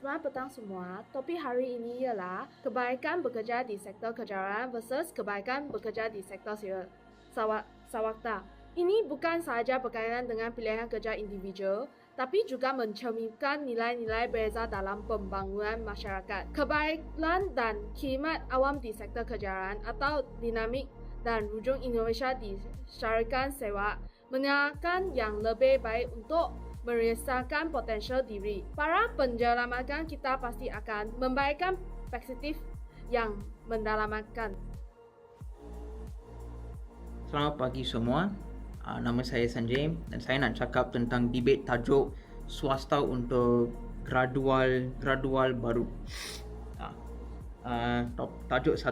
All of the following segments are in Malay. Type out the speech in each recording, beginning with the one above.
Selamat petang semua. Topik hari ini ialah kebaikan bekerja di sektor kejuaraan versus kebaikan bekerja di sektor swasta. Ini bukan sahaja berkaitan dengan pilihan kerja individu, tapi juga mencerminkan nilai-nilai beza dalam pembangunan masyarakat. Kebaikan dan khidmat awam di sektor kejuaraan atau dinamik dan rujung Indonesia di syarikat sewa menyatakan yang lebih baik untuk meresahkan potensial diri. Para penjelamakan kita pasti akan membaikkan perspektif yang mendalamatkan. Selamat pagi semua. Nama saya Sanjay dan saya nak cakap tentang debate tajuk swasta untuk gradual baru. Tajuk 1.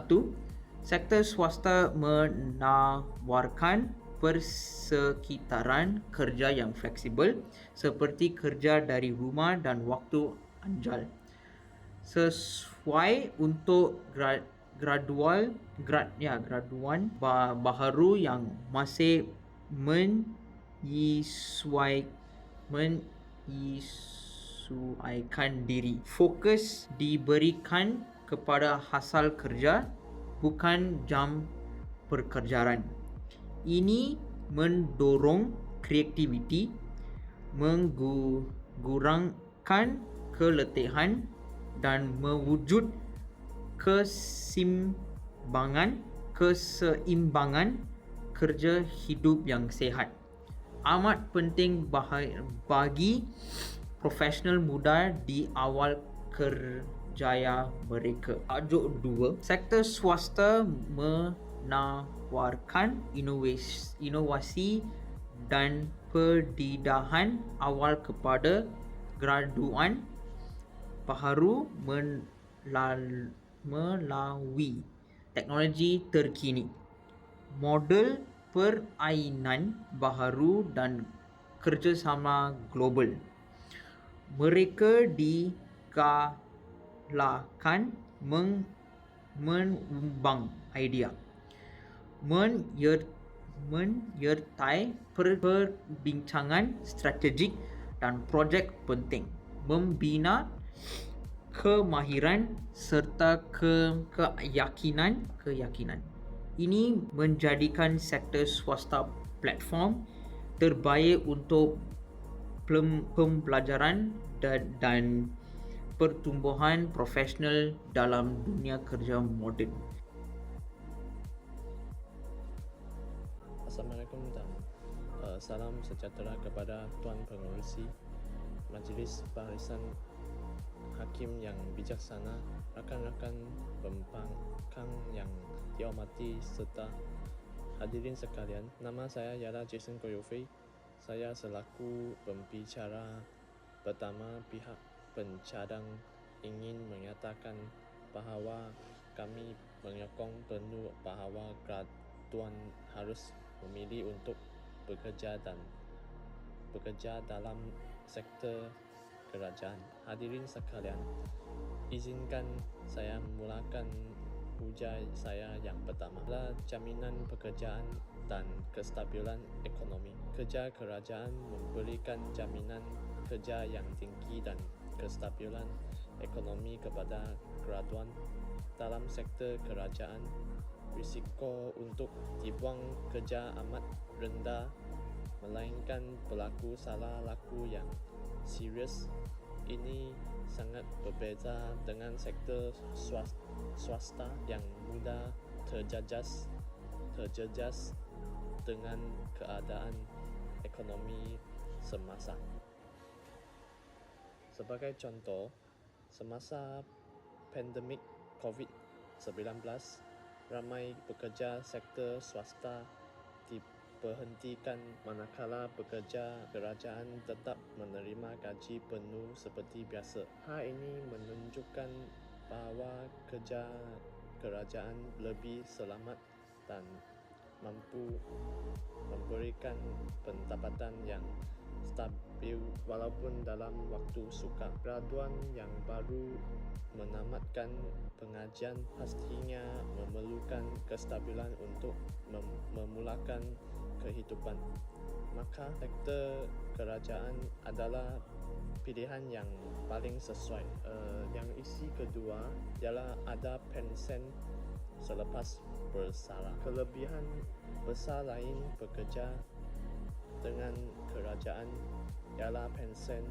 Sektor swasta menawarkan persekitaran kerja yang fleksibel seperti kerja dari rumah dan waktu anjal. Sesuai untuk graduan baharu yang masih menyesuaikan diri. Fokus diberikan kepada hasil kerja, bukan jam pekerjaan. Ini mendorong kreativiti, mengurangkan keletihan dan mewujud keseimbangan kerja hidup yang sihat. Amat penting bagi profesional muda di awal kerjaya mereka. Tajuk 2. Sektor swasta menawarkan inovasi dan pendidikan awal kepada graduan baharu melalui teknologi terkini, model perainan baharu dan kerjasama global. Mereka digalakkan mengembang idea, menyertai perbincangan strategik dan projek penting, membina kemahiran serta keyakinan. Ini menjadikan sektor swasta platform terbaik untuk pembelajaran dan pertumbuhan profesional dalam dunia kerja moden. Assalamualaikum dan salam sejahtera kepada Tuan Pengerusi Majlis Barisan Hakim yang bijaksana, rakan-rakan pembangkang yang dihormati serta hadirin sekalian. Nama saya ialah Jason Koyofei. Saya selaku pembicara pertama pihak pencadang ingin menyatakan bahawa kami menyokong penuh bahawa graduan harus memilih untuk bekerja dalam sektor kerajaan. Hadirin sekalian, izinkan saya memulakan hujah saya yang pertama adalah jaminan pekerjaan dan kestabilan ekonomi. Kerja kerajaan memberikan jaminan kerja yang tinggi dan kestabilan ekonomi kepada graduan. Dalam sektor kerajaan, risiko untuk dibuang kerja amat rendah, melainkan berlaku salah laku yang serius. Ini sangat berbeza dengan sektor swasta yang mudah terjejas dengan keadaan ekonomi semasa. Sebagai contoh, semasa pandemik COVID-19, ramai pekerja sektor swasta diberhentikan manakala pekerja kerajaan tetap menerima gaji penuh seperti biasa. Hal ini menunjukkan bahawa kerja kerajaan lebih selamat dan mampu memberikan pendapatan yang stabil walaupun dalam waktu sukar. Graduan yang baru menamatkan pengajian pastinya memerlukan kestabilan untuk memulakan kehidupan. Maka sektor kerajaan adalah pilihan yang paling sesuai. Yang isi kedua ialah ada pensen selepas bersara. Kelebihan besar lain bekerja dengan kerajaan ialah pensen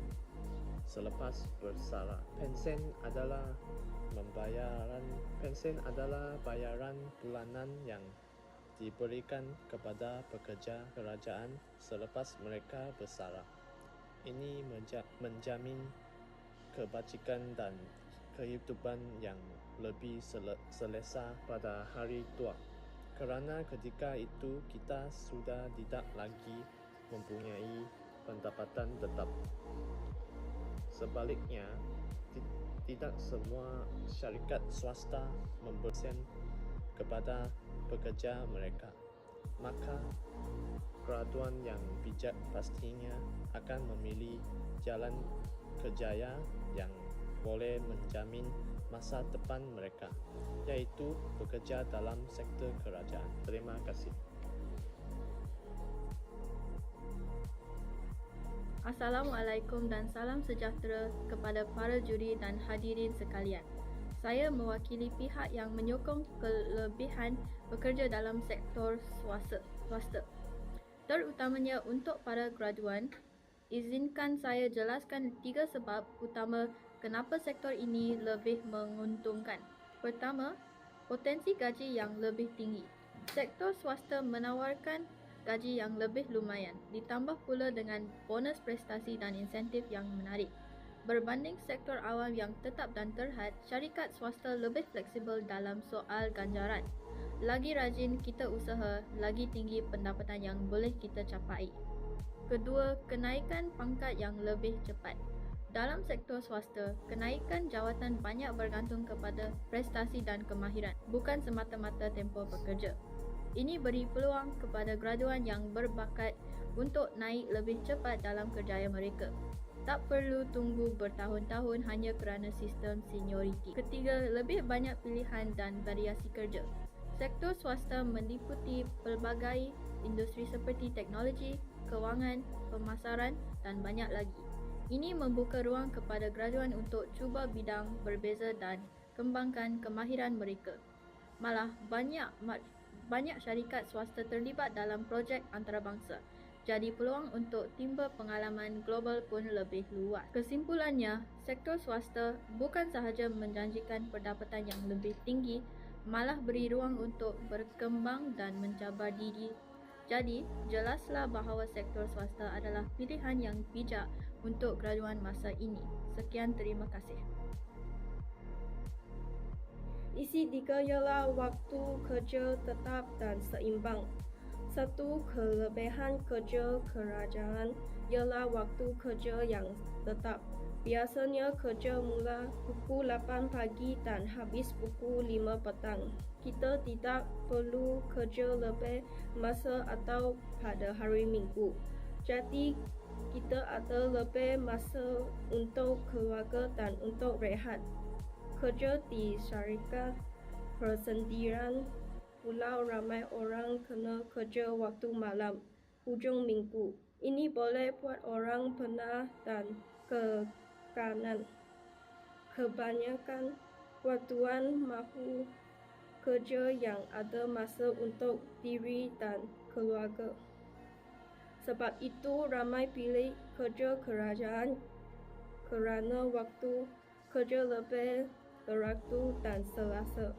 selepas bersara. Pensen adalah bayaran bulanan yang diberikan kepada pekerja kerajaan selepas mereka bersara. Ini menjamin kebajikan dan kehidupan yang lebih selesa pada hari tua. Kerana ketika itu kita sudah tidak lagi mempunyai pendapatan tetap. Sebaliknya, tidak semua syarikat swasta memberikan kepada pekerja mereka. Maka graduan yang bijak pastinya akan memilih jalan kerjaya yang boleh menjamin masa depan mereka, yaitu bekerja dalam sektor kerajaan. Terima kasih. Assalamualaikum dan salam sejahtera kepada para juri dan hadirin sekalian. Saya mewakili pihak yang menyokong kelebihan bekerja dalam sektor swasta. Terutamanya untuk para graduan, izinkan saya jelaskan 3 sebab utama kenapa sektor ini lebih menguntungkan. Pertama, potensi gaji yang lebih tinggi. Sektor swasta menawarkan gaji yang lebih lumayan, ditambah pula dengan bonus prestasi dan insentif yang menarik. Berbanding sektor awam yang tetap dan terhad, syarikat swasta lebih fleksibel dalam soal ganjaran. Lagi rajin kita usaha, lagi tinggi pendapatan yang boleh kita capai. Kedua, kenaikan pangkat yang lebih cepat. Dalam sektor swasta, kenaikan jawatan banyak bergantung kepada prestasi dan kemahiran, bukan semata-mata tempoh bekerja. Ini beri peluang kepada graduan yang berbakat untuk naik lebih cepat dalam kerjaya mereka. Tak perlu tunggu bertahun-tahun hanya kerana sistem senioriti. Ketiga, lebih banyak pilihan dan variasi kerja. Sektor swasta meliputi pelbagai industri seperti teknologi, kewangan, pemasaran dan banyak lagi. Ini membuka ruang kepada graduan untuk cuba bidang berbeza dan kembangkan kemahiran mereka. Malah banyak syarikat swasta terlibat dalam projek antarabangsa. Jadi peluang untuk timba pengalaman global pun lebih luas. Kesimpulannya, sektor swasta bukan sahaja menjanjikan pendapatan yang lebih tinggi, malah beri ruang untuk berkembang dan mencabar diri. Jadi, jelaslah bahawa sektor swasta adalah pilihan yang bijak untuk graduan masa ini. Sekian, terima kasih. Isi 3 ialah waktu kerja tetap dan seimbang. Satu kelebihan kerja kerajaan ialah waktu kerja yang tetap. Biasanya kerja mula pukul 8 pagi dan habis pukul 5 petang. Kita tidak perlu kerja lebih masa atau pada hari Minggu. Jadi, kita ada lebih masa untuk keluarga dan untuk rehat. Kerja di syarikat persendirian pulau ramai orang kena kerja waktu malam, hujung minggu. Ini boleh buat orang penat dan kekanan. Kebanyakan graduan mahu kerja yang ada masa untuk diri dan keluarga. Sebab itu ramai pilih kerja kerajaan kerana waktu kerja lebih teratur dan selesa.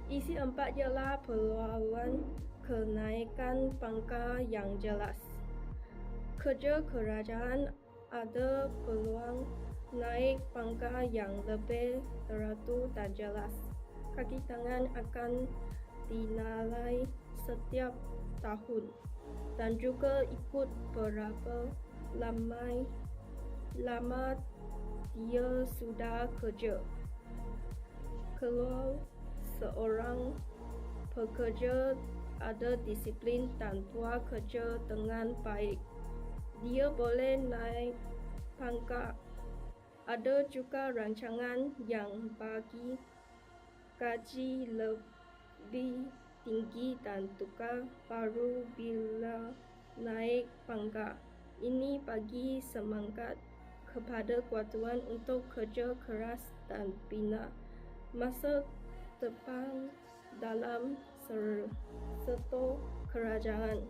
Isi 4 ialah peluang kenaikan pangkat yang jelas. Kerja kerajaan ada peluang naik pangkat yang lebih teratur dan jelas. Kaki tangan akan dinilai setiap tahun dan juga ikut berapa lama dia sudah kerja. Kalau seorang pekerja ada disiplin dan buat kerja dengan baik, dia boleh naik pangkat. Ada juga rancangan yang bagi gaji lebih tinggi dan tukar baru bila naik pangkat. Ini bagi semangat kepada graduan untuk kerja keras dan bina masa depan dalam sektor kerajaan.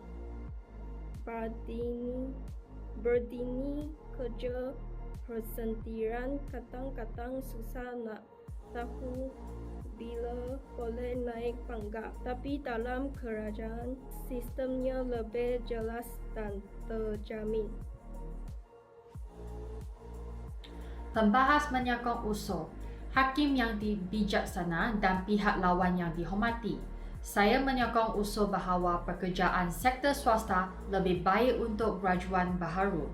Berdini kerja persentiran kadang-kadang susah nak tahu bila boleh naik pangkat, tapi dalam kerajaan sistemnya lebih jelas dan terjamin. Pembahas menyokong usul hakim yang bijaksana dan pihak lawan yang dihormati. Saya menyokong usul bahawa pekerjaan sektor swasta lebih baik untuk graduan baharu.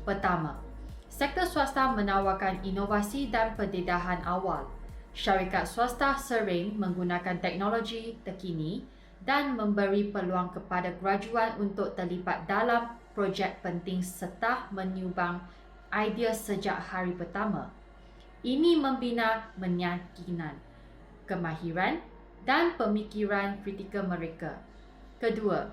Pertama, sektor swasta menawarkan inovasi dan pendedahan awal. Syarikat swasta sering menggunakan teknologi terkini dan memberi peluang kepada graduan untuk terlibat dalam projek penting serta menyumbang idea sejak hari pertama. Ini membina keyakinan, kemahiran dan pemikiran kritikal mereka. Kedua,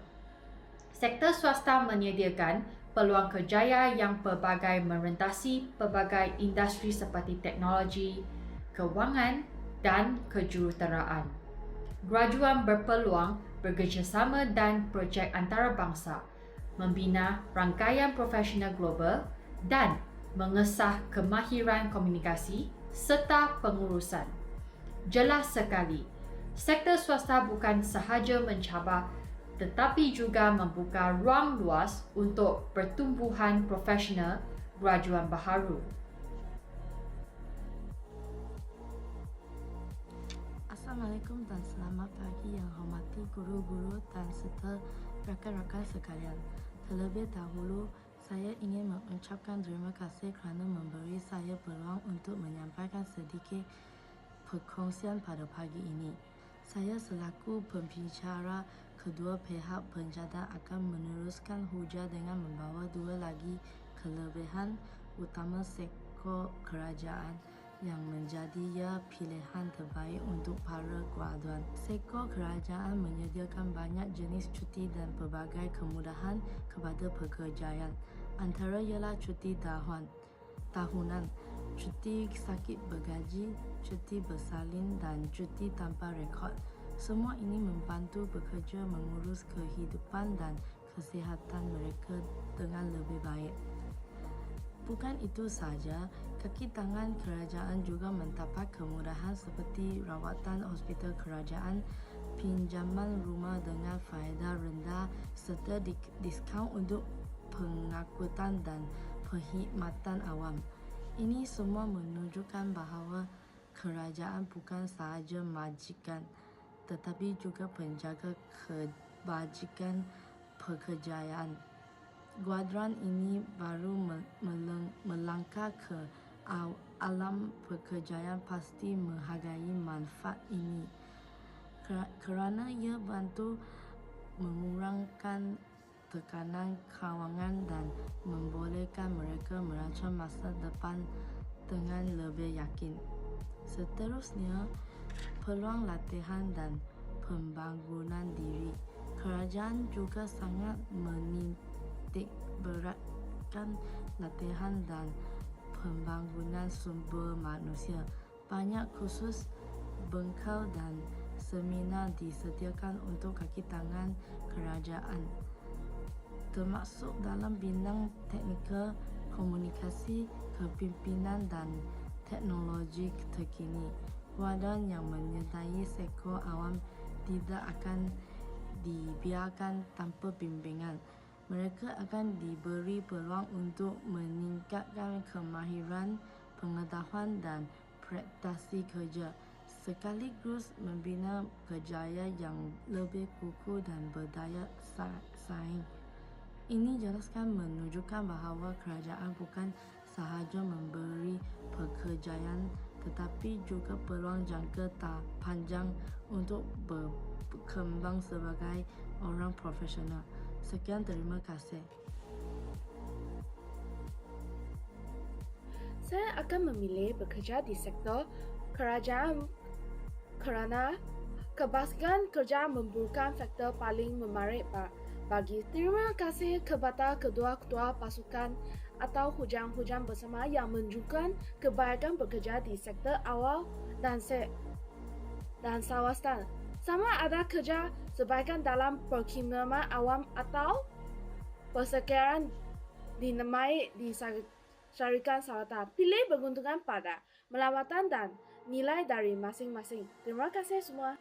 sektor swasta menyediakan peluang kerjaya yang pelbagai merentasi pelbagai industri seperti teknologi, kewangan dan kejuruteraan. Graduan berpeluang bekerjasama dan projek antarabangsa, membina rangkaian profesional global dan mengesah kemahiran komunikasi serta pengurusan. Jelas sekali, sektor swasta bukan sahaja mencabar tetapi juga membuka ruang luas untuk pertumbuhan profesional graduan baharu. Assalamualaikum dan selamat pagi yang hormati guru-guru dan serta rakan-rakan sekalian. Terlebih dahulu, saya ingin mengucapkan terima kasih kerana memberi saya peluang untuk menyampaikan sedikit perkongsian pada pagi ini. Saya selaku pembicara kedua pihak penjadah akan meneruskan hujah dengan membawa dua lagi kelebihan utama sektor kerajaan yang menjadi pilihan terbaik untuk para graduan. Sektor kerajaan menyediakan banyak jenis cuti dan pelbagai kemudahan kepada pekerjaan. Antara ialah cuti tahunan, cuti sakit bergaji, cuti bersalin dan cuti tanpa rekod. Semua ini membantu pekerja mengurus kehidupan dan kesihatan mereka dengan lebih baik. Bukan itu saja, kaki tangan kerajaan juga mendapat kemudahan seperti rawatan hospital kerajaan, pinjaman rumah dengan faedah rendah serta diskaun untuk pengangkutan dan perkhidmatan awam. Ini semua menunjukkan bahawa kerajaan bukan sahaja majikan tetapi juga penjaga kebajikan pekerjaan. Graduan ini baru melangkah ke alam pekerjaan pasti menghargai manfaat ini kerana ia bantu mengurangkan tekanan kewangan dan membolehkan mereka merancang masa depan dengan lebih yakin. Seterusnya, peluang latihan dan pembangunan diri. Kerajaan juga sangat menitik beratkan latihan dan pembangunan sumber manusia. Banyak kursus, bengkel dan seminar disediakan untuk kaki tangan kerajaan, termasuk dalam bidang teknikal, komunikasi, kepimpinan dan teknologi terkini. Graduan yang menyertai sektor awam tidak akan dibiarkan tanpa bimbingan. Mereka akan diberi peluang untuk meningkatkan kemahiran, pengetahuan dan prestasi kerja, sekaligus membina kerjaya yang lebih kukuh dan berdaya saing. Ini jelaskan menunjukkan bahawa kerajaan bukan sahaja memberi pekerjaan tetapi juga peluang jangka panjang untuk berkembang sebagai orang profesional. Sekian, terima kasih. Saya akan memilih bekerja di sektor kerajaan kerana Kebajikan kerja merupakan faktor paling menarik bagi. Terima kasih kepada kedua-kedua pasukan atau hujan-hujan bersama yang menunjukkan kebaikan bekerja di sektor awal dan swasta. Sama ada kerja sebaiknya dalam perkhidmatan awam atau persekitaran dinamai di syarikat swasta. Pilih bergantungan pada melawatan dan nilai dari masing-masing. Terima kasih semua.